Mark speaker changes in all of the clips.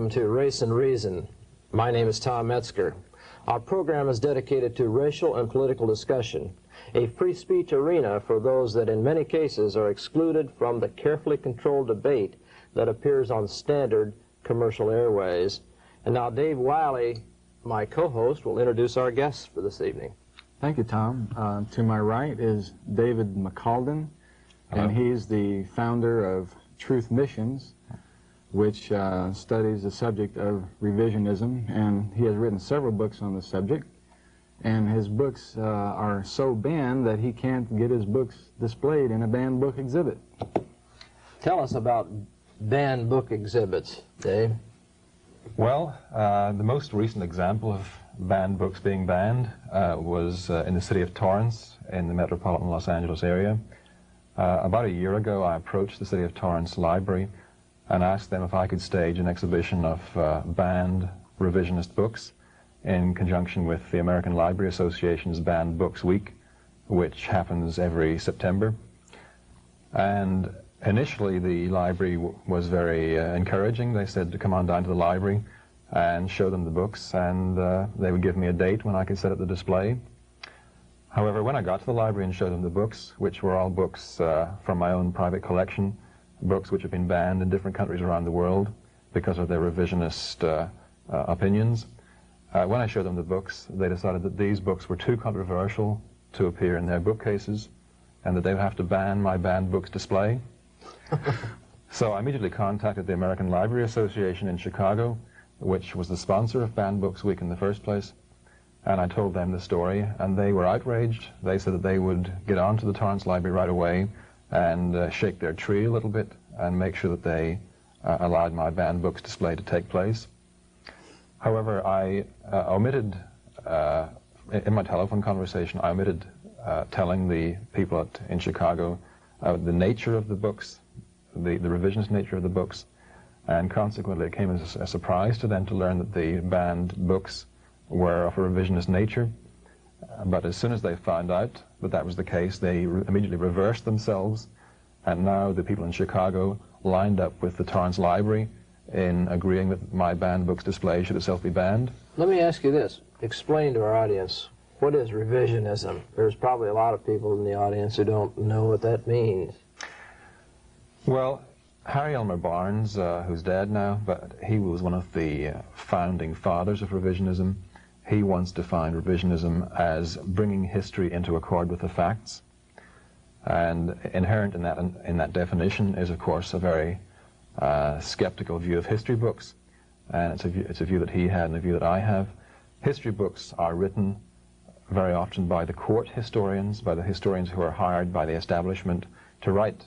Speaker 1: Welcome to Race and Reason. My name is Tom Metzger. Our program is dedicated to racial and political discussion, a free speech arena for those that in many cases are excluded from the carefully controlled debate that appears on standard commercial airways. And now Dave Wiley, my co-host, will introduce our guests for this evening.
Speaker 2: Thank you, Tom. To my right is David McCalden, and he's the founder of Truth Missions, which studies the subject of revisionism, and he has written several books on the subject, and his books are so banned that he can't get his books displayed in a banned book exhibit.
Speaker 1: Tell us about banned book exhibits, Dave.
Speaker 3: Well, the most recent example of banned books being banned was in the city of Torrance in the metropolitan Los Angeles area. About a year ago, I approached the city of Torrance Library and asked them if I could stage an exhibition of banned revisionist books in conjunction with the American Library Association's Banned Books Week, which happens every September. And initially the library was very encouraging. They said to come on down to the library and show them the books, and they would give me a date when I could set up the display. However, when I got to the library and showed them the books, which were all books from my own private collection, books which have been banned in different countries around the world because of their revisionist opinions. When I showed them the books, they decided that these books were too controversial to appear in their bookcases and that they would have to ban my banned books display. So I immediately contacted the American Library Association in Chicago, which was the sponsor of Banned Books Week in the first place, and I told them the story, and they were outraged. They said that they would get on to the Torrance Library right away and shake their tree a little bit and make sure that they allowed my banned books display to take place. However, I omitted, in my telephone conversation, I omitted telling the people in Chicago the nature of the books, the revisionist nature of the books, and consequently it came as a surprise to them to learn that the banned books were of a revisionist nature. But as soon as they found out that that was the case, they immediately reversed themselves, and now the people in Chicago lined up with the Torrance Library in agreeing that my banned books display should itself be banned.
Speaker 1: Let me ask you this. Explain to our audience, what is revisionism? There's probably a lot of people in the audience who don't know what that means.
Speaker 3: Well, Harry Elmer Barnes, who's dead now, but he was one of the founding fathers of revisionism. He once defined revisionism as bringing history into accord with the facts. And inherent in that definition is, of course, a very skeptical view of history books. And it's a view that he had and a view that I have. History books are written very often by the court historians, by the historians who are hired by the establishment to write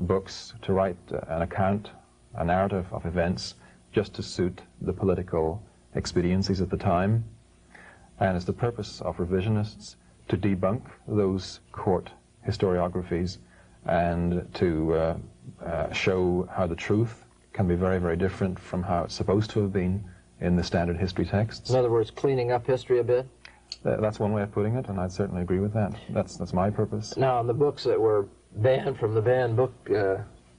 Speaker 3: books, to write an account, a narrative of events, just to suit the political expediencies at the time. And it's the purpose of revisionists to debunk those court historiographies and to show how the truth can be very, very different from how it's supposed to have been in the standard history texts.
Speaker 1: In other words, cleaning up history a bit?
Speaker 3: That's one way of putting it, and I'd certainly agree with that. That's my purpose.
Speaker 1: Now, the books that were banned from the banned book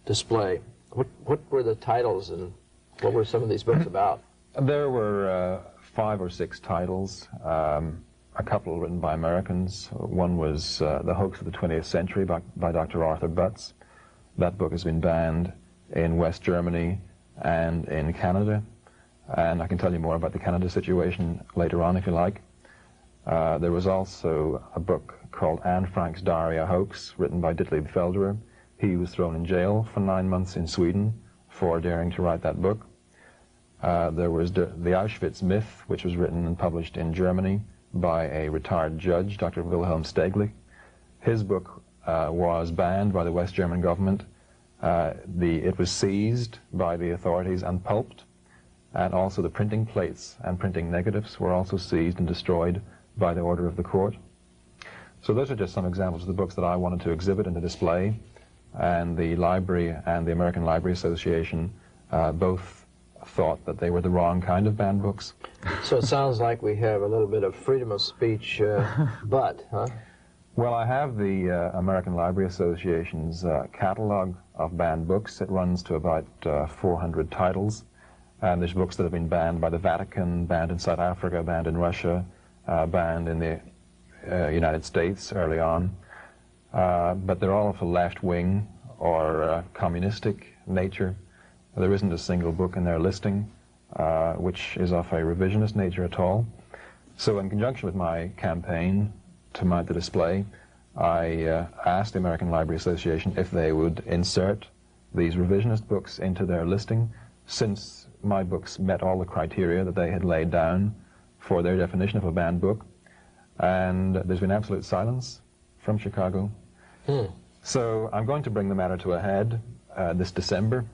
Speaker 1: display, what were the titles and what were some of these books about?
Speaker 3: There were 5 or 6 titles, a couple written by Americans. One was The Hoax of the 20th Century by Dr. Arthur Butts. That book has been banned in West Germany and in Canada, and I can tell you more about the Canada situation later on if you like. There was also a book called Anne Frank's Diary, a Hoax, written by Ditlev Felderer. He was thrown in jail for 9 months in Sweden for daring to write that book. There was the Auschwitz Myth, which was written and published in Germany by a retired judge, Dr. Wilhelm Steglich. His book was banned by the West German government. It was seized by the authorities and pulped, and also the printing plates and printing negatives were also seized and destroyed by the order of the court. So those are just some examples of the books that I wanted to exhibit and to display, and the library and the American Library Association both thought that they were the wrong kind of banned books.
Speaker 1: So it sounds like we have a little bit of freedom of speech, but, huh?
Speaker 3: Well, I have the American Library Association's catalog of banned books. It runs to about 400 titles, And there's books that have been banned by the Vatican, banned in South Africa, banned in Russia, banned in the United States early on. But they're all of a left-wing or communistic nature. There isn't a single book in their listing which is of a revisionist nature at all. So in conjunction with my campaign to mount the display, I asked the American Library Association if they would insert these revisionist books into their listing, since my books met all the criteria that they had laid down for their definition of a banned book. And there's been absolute silence from Chicago. So I'm going to bring the matter to a head this December.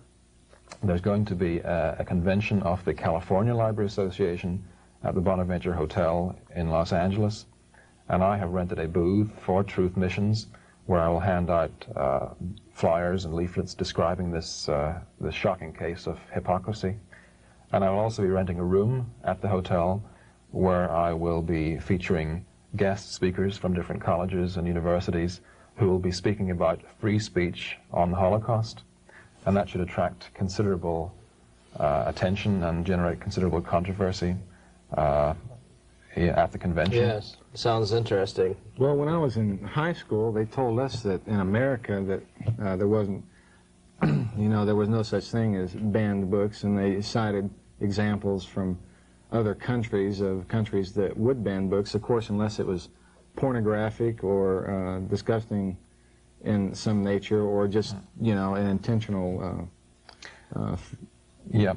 Speaker 3: There's going to be a convention of the California Library Association at the Bonaventure Hotel in Los Angeles, and I have rented a booth for Truth Missions where I will hand out flyers and leaflets describing this shocking case of hypocrisy. And I will also be renting a room at the hotel where I will be featuring guest speakers from different colleges and universities who will be speaking about free speech on the Holocaust. And that should attract considerable attention and generate considerable controversy at the convention.
Speaker 1: Yes, sounds interesting.
Speaker 2: Well, when I was in high school, they told us that in America that there wasn't, there was no such thing as banned books, and they cited examples from other countries of countries that would ban books, of course, unless it was pornographic or disgusting in some nature, or just, an intentional...
Speaker 3: Yeah.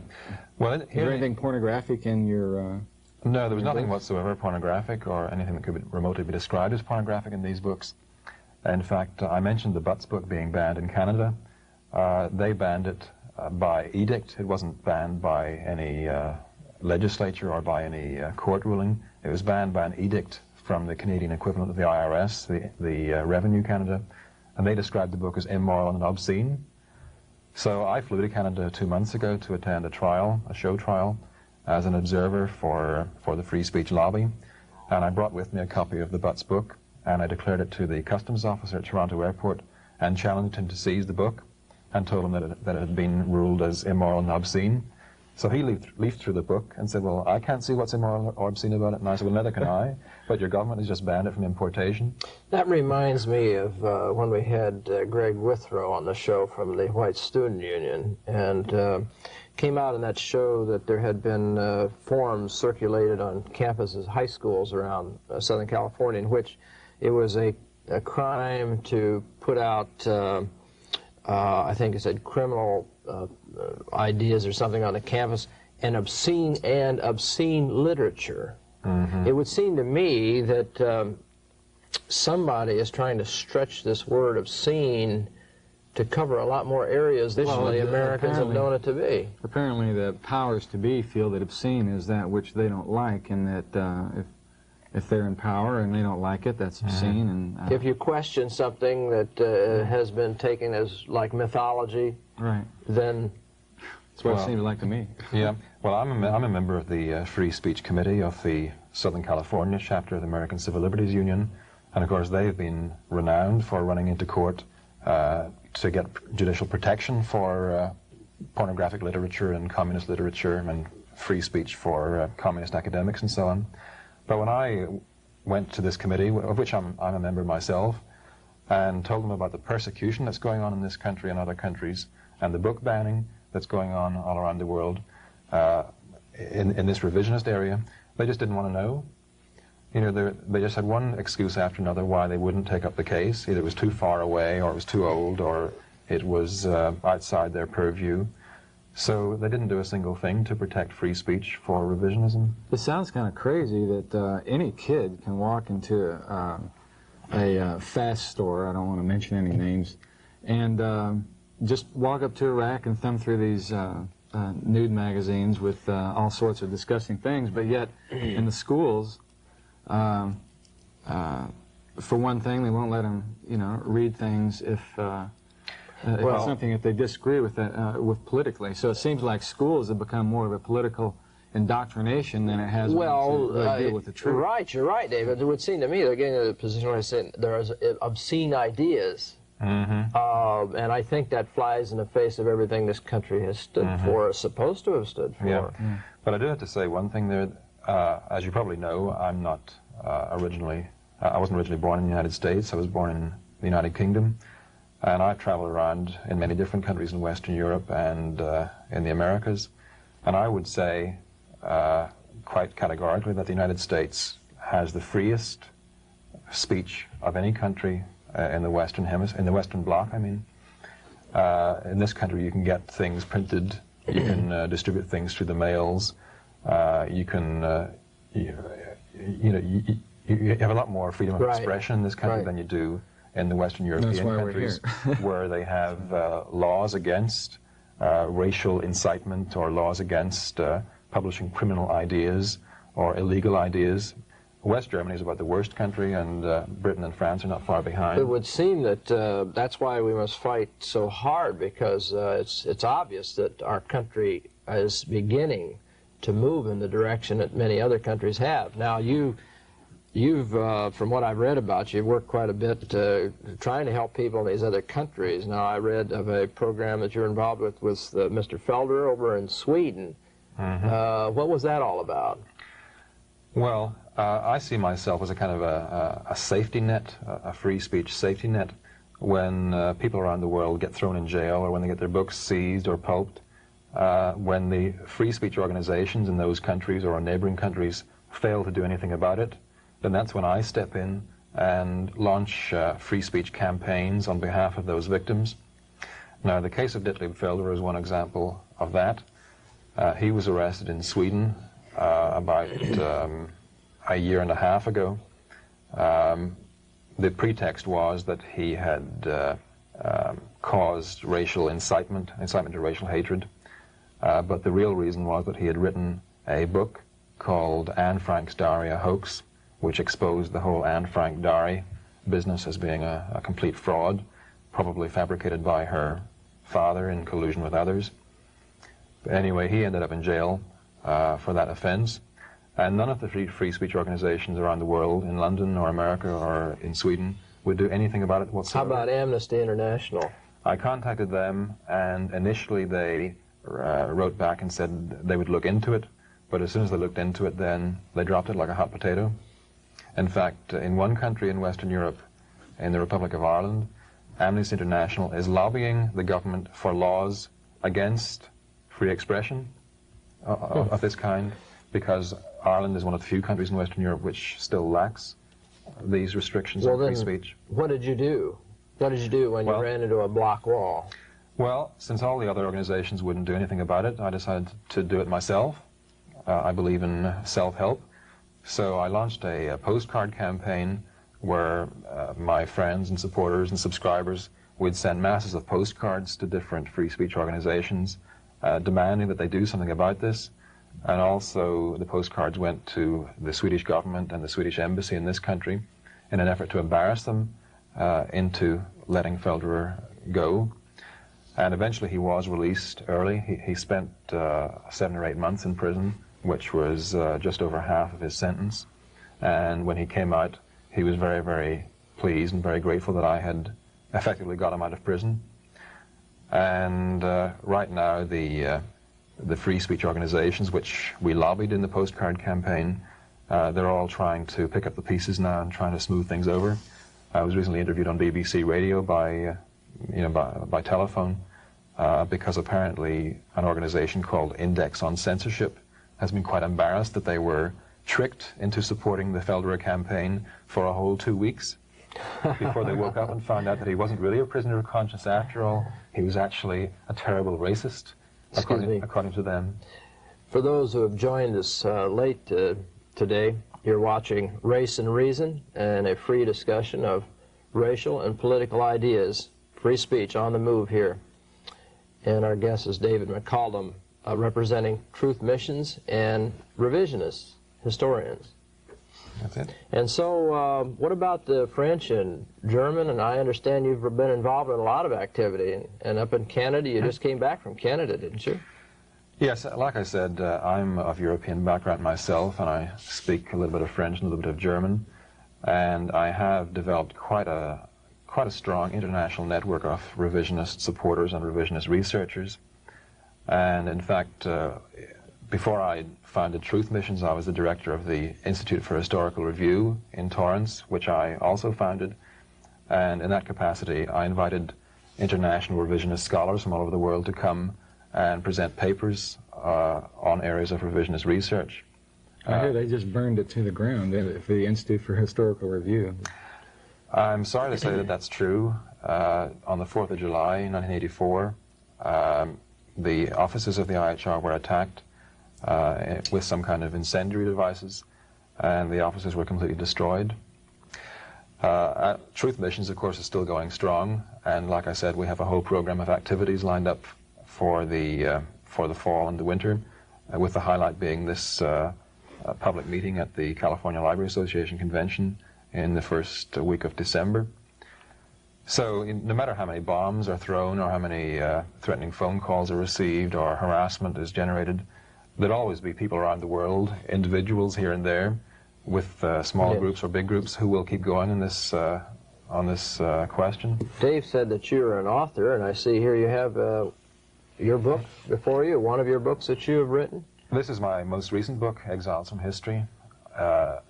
Speaker 3: Well,
Speaker 2: is there anything pornographic in your...
Speaker 3: No, there was nothing whatsoever pornographic or anything that could remotely be described as pornographic in these books. In fact, I mentioned the Butts book being banned in Canada. They banned it by edict. It wasn't banned by any legislature or by any court ruling. It was banned by an edict from the Canadian equivalent of the IRS, the Revenue Canada, and they described the book as immoral and obscene. So I flew to Canada 2 months ago to attend a show trial, as an observer for the free speech lobby, and I brought with me a copy of the Butts book, and I declared it to the customs officer at Toronto Airport and challenged him to seize the book and told him that it had been ruled as immoral and obscene. So he leafed through the book and said, well, I can't see what's immoral or obscene about it. And I said, well, neither can I, but your government has just banned it from importation.
Speaker 1: That reminds me of when we had Greg Withrow on the show from the White Student Union, and came out in that show that there had been forums circulated on campuses, high schools around Southern California, in which it was a crime to put out, I think it said criminal ideas or something on the campus, and obscene literature. Mm-hmm. It would seem to me that somebody is trying to stretch this word obscene to cover a lot more areas than the Americans have known it to be.
Speaker 2: Apparently the powers to be feel that obscene is that which they don't like, and that if they're in power and they don't like it, that's obscene. And
Speaker 1: if you question something that has been taken as like mythology,
Speaker 2: right,
Speaker 1: then
Speaker 2: that's what it seems like to me.
Speaker 3: Yeah. Well, I'm a member of the Free Speech Committee of the Southern California chapter of the American Civil Liberties Union, and of course they've been renowned for running into court to get judicial protection for pornographic literature and communist literature and free speech for communist academics and so on. But when I went to this committee, of which I'm a member myself, and told them about the persecution that's going on in this country and other countries, and the book banning that's going on all around the world in this revisionist area, they just didn't want to know. They just had one excuse after another why they wouldn't take up the case. Either it was too far away, or it was too old, or it was outside their purview. So they didn't do a single thing to protect free speech for revisionism.
Speaker 2: It sounds kind of crazy that any kid can walk into a fast store, I don't want to mention any names, and just walk up to a rack and thumb through these nude magazines with all sorts of disgusting things, but yet in the schools, for one thing, they won't let them, read things if it's something if they disagree with that, with politically. So it seems like schools have become more of a political indoctrination than it has to deal with the truth.
Speaker 1: Right, you're right, David. It would seem to me they're getting to the position where I said there are obscene ideas And I think that flies in the face of everything this country has stood for, or is supposed to have stood for.
Speaker 3: Yeah. But I do have to say one thing there. As you probably know, I'm not I wasn't originally born in the United States. I was born in the United Kingdom. And I've traveled around in many different countries in Western Europe and in the Americas. And I would say quite categorically that the United States has the freest speech of any country in the Western Hemisphere, in the Western Bloc, I mean. In this country you can get things printed, you can distribute things through the mails, you can, you have a lot more freedom of expression in this country than you do in the Western European countries, where they have laws against racial incitement or laws against publishing criminal ideas or illegal ideas. West Germany is about the worst country, and Britain and France are not far behind.
Speaker 1: It would seem that that's why we must fight so hard, because it's obvious that our country is beginning to move in the direction that many other countries have. Now, You've, from what I've read about you, worked quite a bit trying to help people in these other countries. Now, I read of a program that you're involved with Mr. Felder over in Sweden. What was that all about?
Speaker 3: Well, I see myself as a kind of a safety net, a free speech safety net. When people around the world get thrown in jail, or when they get their books seized or pulped, when the free speech organizations in those countries or neighboring countries fail to do anything about it, then that's when I step in and launch free speech campaigns on behalf of those victims. Now, the case of Ditlev Felder is one example of that. He was arrested in Sweden about a year and a half ago. The pretext was that he had caused racial incitement to racial hatred, but the real reason was that he had written a book called Anne Frank's Diary, a Hoax, which exposed the whole Anne Frank dowry business as being a complete fraud, probably fabricated by her father in collusion with others. But anyway, he ended up in jail for that offense, and none of the free speech organizations around the world, in London or America or in Sweden, would do anything about it whatsoever.
Speaker 1: How about Amnesty International?
Speaker 3: I contacted them, and initially they wrote back and said they would look into it, but as soon as they looked into it, then they dropped it like a hot potato. In fact, in one country in Western Europe, in the Republic of Ireland, Amnesty International is lobbying the government for laws against free expression of this kind, because Ireland is one of the few countries in Western Europe which still lacks these restrictions on free speech.
Speaker 1: What did you do? What did you do when you ran into a block wall?
Speaker 3: Well, since all the other organizations wouldn't do anything about it, I decided to do it myself. I believe in self-help. So I launched a postcard campaign where my friends and supporters and subscribers would send masses of postcards to different free speech organizations demanding that they do something about this. And also the postcards went to the Swedish government and the Swedish embassy in this country in an effort to embarrass them into letting Felder go. And eventually he was released early. He spent 7 or 8 months in prison, which was just over half of his sentence. And when he came out, he was very, very pleased and very grateful that I had effectively got him out of prison. And right now, the free speech organizations, which we lobbied in the postcard campaign, they're all trying to pick up the pieces now and trying to smooth things over. I was recently interviewed on BBC Radio by telephone because apparently an organization called Index on Censorship has been quite embarrassed that they were tricked into supporting the Felder campaign for a whole 2 weeks before they woke up and found out that he wasn't really a prisoner of conscience after all. He was actually a terrible racist, according to them.
Speaker 1: For those who have joined us late today, you're watching Race and Reason, and a free discussion of racial and political ideas, free speech on the move here. And our guest is David McCalden, representing Truth Missions and Revisionist historians.
Speaker 3: That's it.
Speaker 1: And so what about the French and German? And I understand you've been involved in a lot of activity. And up in Canada, you just came back from Canada, didn't you?
Speaker 3: Yes, like I said, I'm of European background myself, and I speak a little bit of French and a little bit of German. And I have developed quite quite a strong international network of revisionist supporters and revisionist researchers. And in fact, before I founded Truth Missions, I was the director of the Institute for Historical Review in Torrance, which I also founded. And in that capacity, I invited international revisionist scholars from all over the world to come and present papers on areas of revisionist research.
Speaker 2: I hear they just burned it to the ground, for the Institute for Historical Review.
Speaker 3: I'm sorry to say that that's true. On the 4th of July, 1984, the offices of the IHR were attacked with some kind of incendiary devices, and the offices were completely destroyed. Truth Missions, of course, is still going strong, and like I said, we have a whole program of activities lined up for the fall and the winter, with the highlight being this public meeting at the California Library Association convention in the first week of December. So no matter how many bombs are thrown or how many threatening phone calls are received or harassment is generated, there'll always be people around the world, individuals here and there, with small groups or big groups, who will keep going in this on this question.
Speaker 1: Dave said that you're an author, and I see here you have your book before you, one of your books that you have written.
Speaker 3: This is my most recent book, Exiles from History.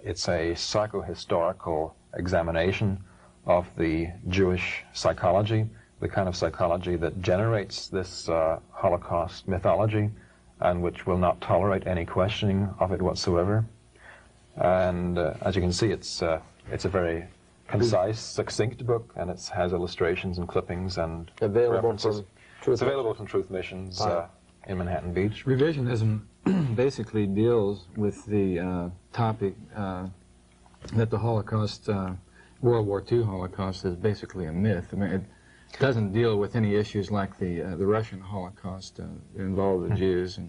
Speaker 3: It's a psychohistorical examination of the Jewish psychology, the kind of psychology that generates this Holocaust mythology, and which will not tolerate any questioning of it whatsoever. And as you can see, it's a very concise, succinct book, and it has illustrations and clippings and
Speaker 1: Available
Speaker 3: references.
Speaker 1: from
Speaker 3: It's available from Truth Missions in Manhattan Beach.
Speaker 2: Revisionism basically deals with the topic that the Holocaust, World War II Holocaust, is basically a myth. I mean, it doesn't deal with any issues like the Russian Holocaust that involved the Jews,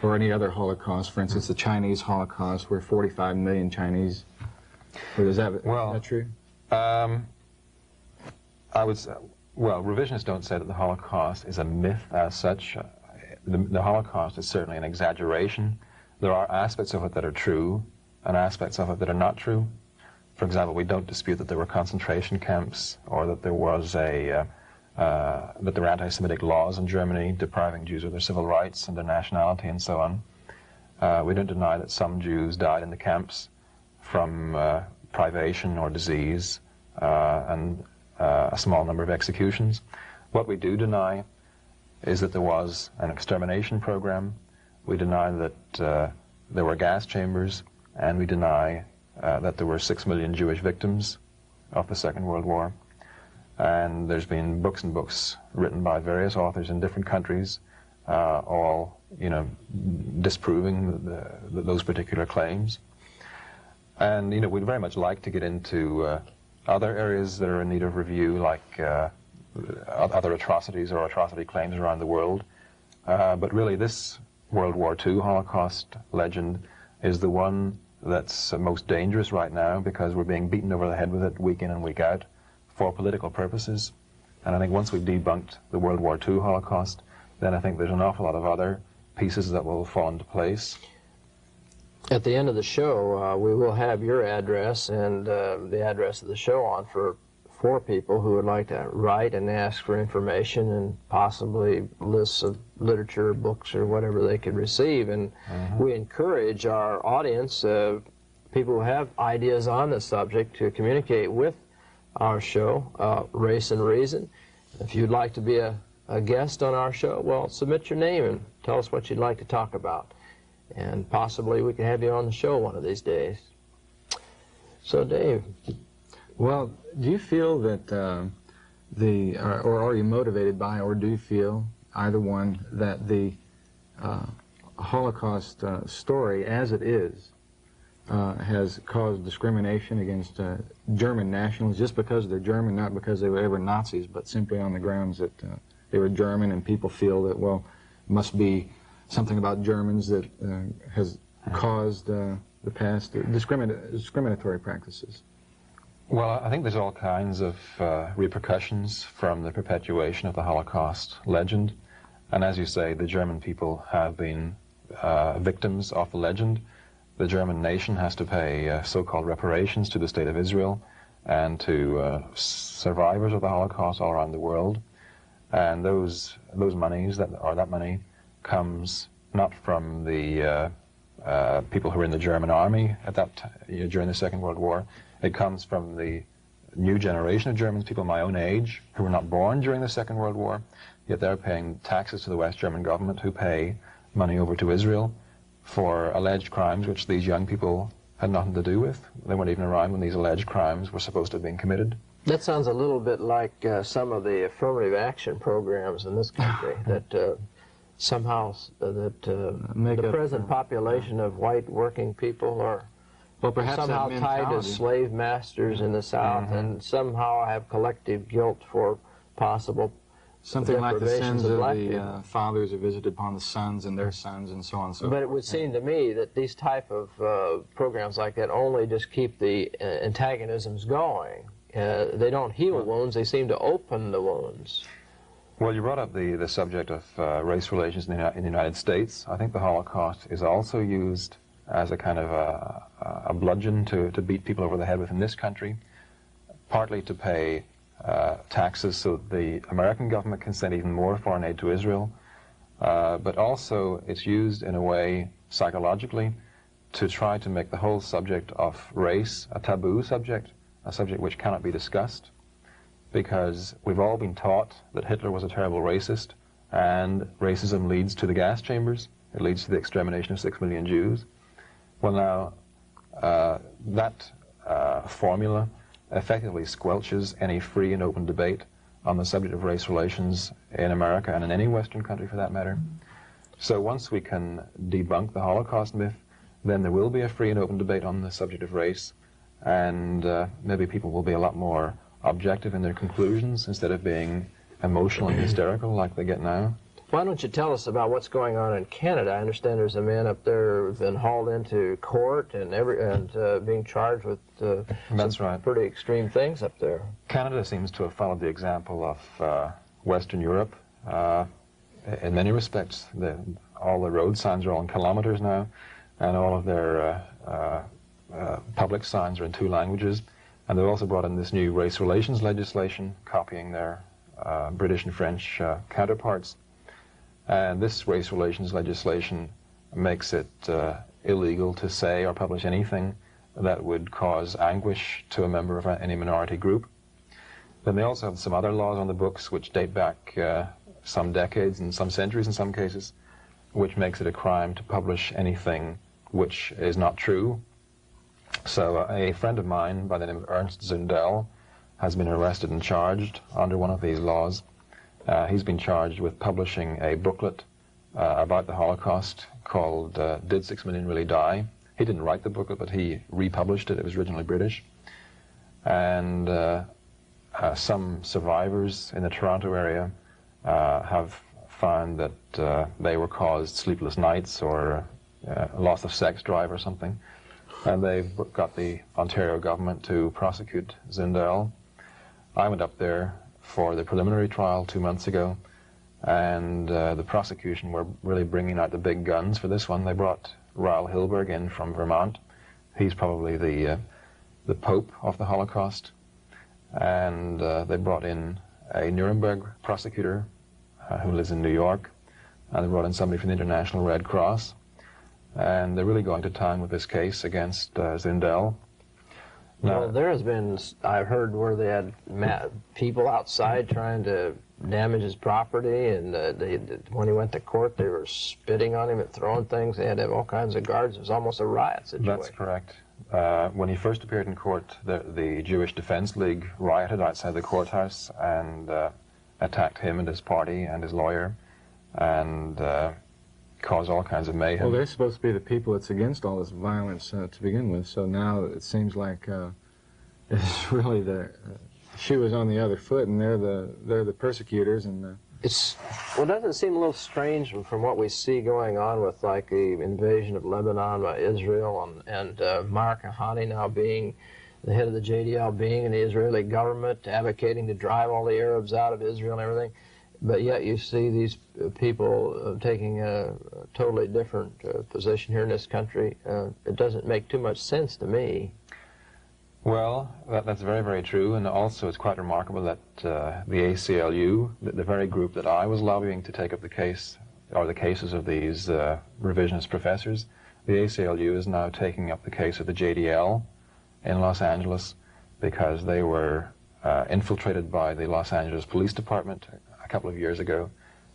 Speaker 2: or any other Holocaust. For instance, the Chinese Holocaust, where 45 million Chinese. Is that true?
Speaker 3: I would say, well, revisionists don't say that the Holocaust is a myth as such. The Holocaust is certainly an exaggeration. There are aspects of it that are true and aspects of it that are not true. For example, we don't dispute that there were concentration camps, or that there was that there were anti-Semitic laws in Germany depriving Jews of their civil rights and their nationality and so on. We don't deny that some Jews died in the camps from privation or disease, and a small number of executions. What we do deny is that there was an extermination program. We deny that there were gas chambers, and we deny that there were 6 million Jewish victims of the Second World War. And there's been books and books written by various authors in different countries, all, disproving those particular claims. And, we'd very much like to get into other areas that are in need of review, like other atrocities or atrocity claims around the world. But really, this World War II Holocaust legend is the one that's most dangerous right now, because we're being beaten over the head with it week in and week out for political purposes. And I think once we've debunked the World War II Holocaust, then I think there's an awful lot of other pieces that will fall into place.
Speaker 1: At the end of the show, we will have your address and the address of the show on for people who would like to write and ask for information, and possibly lists of literature, books, or whatever they could receive. And we encourage our audience, people who have ideas on the subject, to communicate with our show, Race and Reason. If you'd like to be a guest on our show, well, submit your name and tell us what you'd like to talk about. And possibly we can have you on the show one of these days. So, Dave.
Speaker 2: Well, do you feel that or are you motivated by, or do you feel, either one, that the Holocaust story as it is has caused discrimination against German nationals just because they're German, not because they were ever Nazis, but simply on the grounds that they were German, and people feel that, well, it must be something about Germans that has caused the past discriminatory practices?
Speaker 3: Well, I think there's all kinds of repercussions from the perpetuation of the Holocaust legend. And as you say, the German people have been victims of the legend. The German nation has to pay so-called reparations to the State of Israel. and to survivors of the Holocaust all around the world. And those monies, that money, comes not from the people who were in the German army at during the Second World War. It comes from the new generation of Germans, people my own age, who were not born during the Second World War, yet they're paying taxes to the West German government, who pay money over to Israel for alleged crimes which these young people had nothing to do with. They weren't even around when these alleged crimes were supposed to have been committed.
Speaker 1: That sounds a little bit like some of the affirmative action programs in this country, that somehow the present population of white working people are somehow tied to slave masters in the South, and somehow have collective guilt for possible
Speaker 2: something like the sins of the
Speaker 1: people.
Speaker 2: fathers are visited upon the sons and their sons, and so on and so forth.
Speaker 1: But it would seem to me that these type of programs like that only just keep the antagonisms going. They don't heal wounds, they seem to open the wounds.
Speaker 3: Well, you brought up the subject of race relations in the United States. I think the Holocaust is also used as a kind of a bludgeon to beat people over the head with in this country, partly to pay taxes so the American government can send even more foreign aid to Israel, but also it's used in a way psychologically to try to make the whole subject of race a taboo subject, a subject which cannot be discussed, because we've all been taught that Hitler was a terrible racist, and racism leads to the gas chambers. It leads to the extermination of 6 million Jews. Well, now, that formula effectively squelches any free and open debate on the subject of race relations in America and in any Western country for that matter. So once we can debunk the Holocaust myth, then there will be a free and open debate on the subject of race, and maybe people will be a lot more objective in their conclusions instead of being emotional and hysterical like they get now.
Speaker 1: Why don't you tell us about what's going on in Canada? I understand there's a man up there who's been hauled into court and being charged with pretty extreme things up there.
Speaker 3: Canada seems to have followed the example of Western Europe. In many respects, all the road signs are all in kilometers now, and all of their public signs are in 2 languages. And they've also brought in this new race relations legislation, copying their British and French counterparts. And this race relations legislation makes it illegal to say or publish anything that would cause anguish to a member of any minority group. Then they also have some other laws on the books which date back some decades and some centuries in some cases, which makes it a crime to publish anything which is not true. So a friend of mine by the name of Ernst Zundel has been arrested and charged under one of these laws. He's been charged with publishing a booklet about the Holocaust called Did 6 Million Really Die? He didn't write the booklet, but he republished it. It was originally British. And some survivors in the Toronto area have found that they were caused sleepless nights or loss of sex drive or something. And they've got the Ontario government to prosecute Zundel. I went up there for the preliminary trial 2 months ago, and the prosecution were really bringing out the big guns for this one. They brought Raoul Hilberg in from Vermont. He's probably the Pope of the Holocaust. And they brought in a Nuremberg prosecutor who lives in New York, and they brought in somebody from the International Red Cross. And they're really going to town with this case against Zundel.
Speaker 1: Well, there has been, I've heard, where they had people outside trying to damage his property, and when he went to court, they were spitting on him and throwing things. They had to have all kinds of guards. It was almost a riot situation.
Speaker 3: That's correct. When he first appeared in court, the Jewish Defense League rioted outside the courthouse and attacked him and his party and his lawyer, and caused all kinds of mayhem.
Speaker 2: Well, they're supposed to be the people that's against all this violence to begin with, so now it seems like it's really the shoe is on the other foot, and they're the persecutors. And
Speaker 1: well, doesn't it seem a little strange from what we see going on with like the invasion of Lebanon by Israel and Mark Kahane now being the head of the JDL, being in the Israeli government, advocating to drive all the Arabs out of Israel and everything. But yet you see these people taking a totally different position here in this country. It doesn't make too much sense to me.
Speaker 3: Well, that's very, very true, and also it's quite remarkable that the ACLU, the very group that I was lobbying to take up the case, or the cases of these revisionist professors, the ACLU is now taking up the case of the JDL in Los Angeles because they were infiltrated by the Los Angeles Police Department a couple of years ago,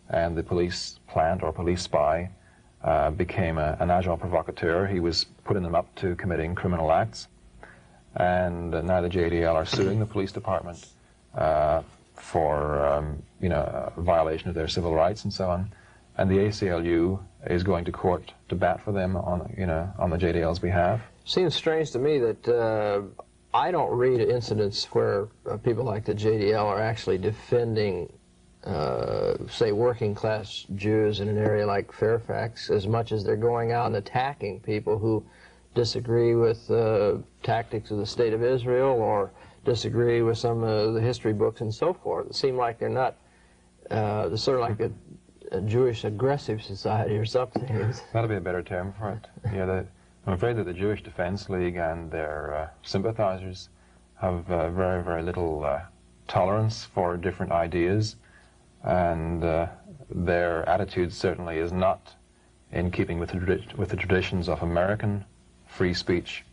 Speaker 3: and the police plant, or police spy, became an agent provocateur. He was putting them up to committing criminal acts. And now the JDL are suing the police department for, violation of their civil rights and so on. And the ACLU is going to court to bat for them on the JDL's behalf.
Speaker 1: Seems strange to me that I don't read incidents where people like the JDL are actually defending, say, working-class Jews in an area like Fairfax as much as they're going out and attacking people who disagree with tactics of the State of Israel or disagree with some of the history books and so forth. It seems like they're not, they're sort of like a Jewish aggressive society or something.
Speaker 3: That'll be a better term for it. Yeah, I'm afraid that the Jewish Defense League and their sympathizers have very, very little tolerance for different ideas, and their attitude certainly is not in keeping with the traditions of American free speech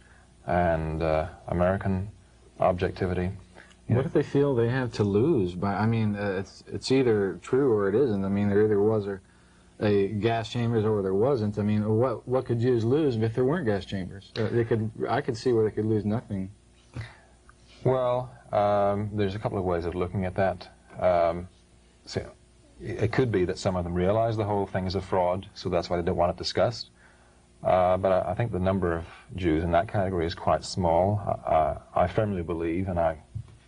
Speaker 3: and American objectivity.
Speaker 2: What if they feel they have to lose? I mean, it's either true or it isn't. I mean, there either was a gas chambers or there wasn't. I mean, what could Jews lose if there weren't gas chambers? I could see where they could lose nothing.
Speaker 3: Well, there's a couple of ways of looking at that. So it could be that some of them realize the whole thing is a fraud, so that's why they don't want it discussed. But I think the number of Jews in that category is quite small. I firmly believe, and I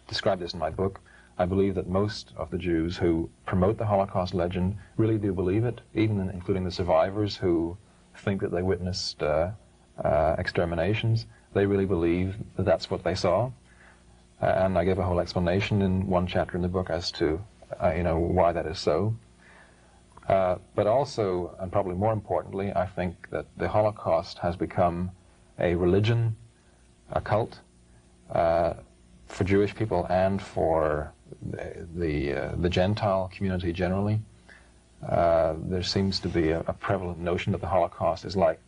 Speaker 3: describe this in my book, I believe that most of the Jews who promote the Holocaust legend really do believe it, even including the survivors who think that they witnessed exterminations. They really believe that that's what they saw. And I give a whole explanation in one chapter in the book as to why that is so. But also, and probably more importantly, I think that the Holocaust has become a religion, a cult, for Jewish people and for the Gentile community generally. There seems to be a prevalent notion that the Holocaust is like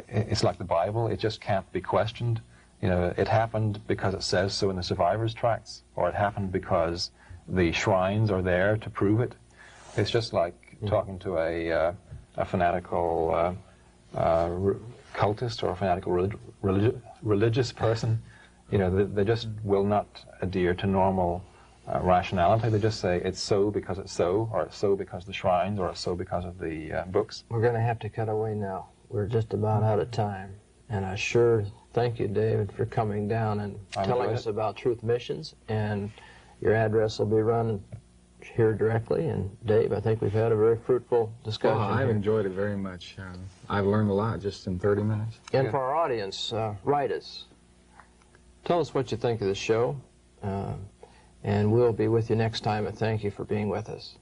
Speaker 3: it's like the Bible. It just can't be questioned. It happened because it says so in the survivors' tracts, or it happened because the shrines are there to prove it. It's just like talking to a fanatical cultist or a fanatical religious person. They just will not adhere to normal rationality. They just say it's so because it's so, or it's so because of the shrines, or it's so because of the books.
Speaker 1: We're going to have to cut away now. We're just about out of time. And I sure thank you, David, for coming down and telling us about Truth Missions. And your address will be run here directly. And Dave, I think we've had a very fruitful discussion.
Speaker 2: Well, I've enjoyed it very much. I've learned a lot just in 30 minutes.
Speaker 1: And for our audience, write us. Tell us what you think of the show. And we'll be with you next time. And thank you for being with us.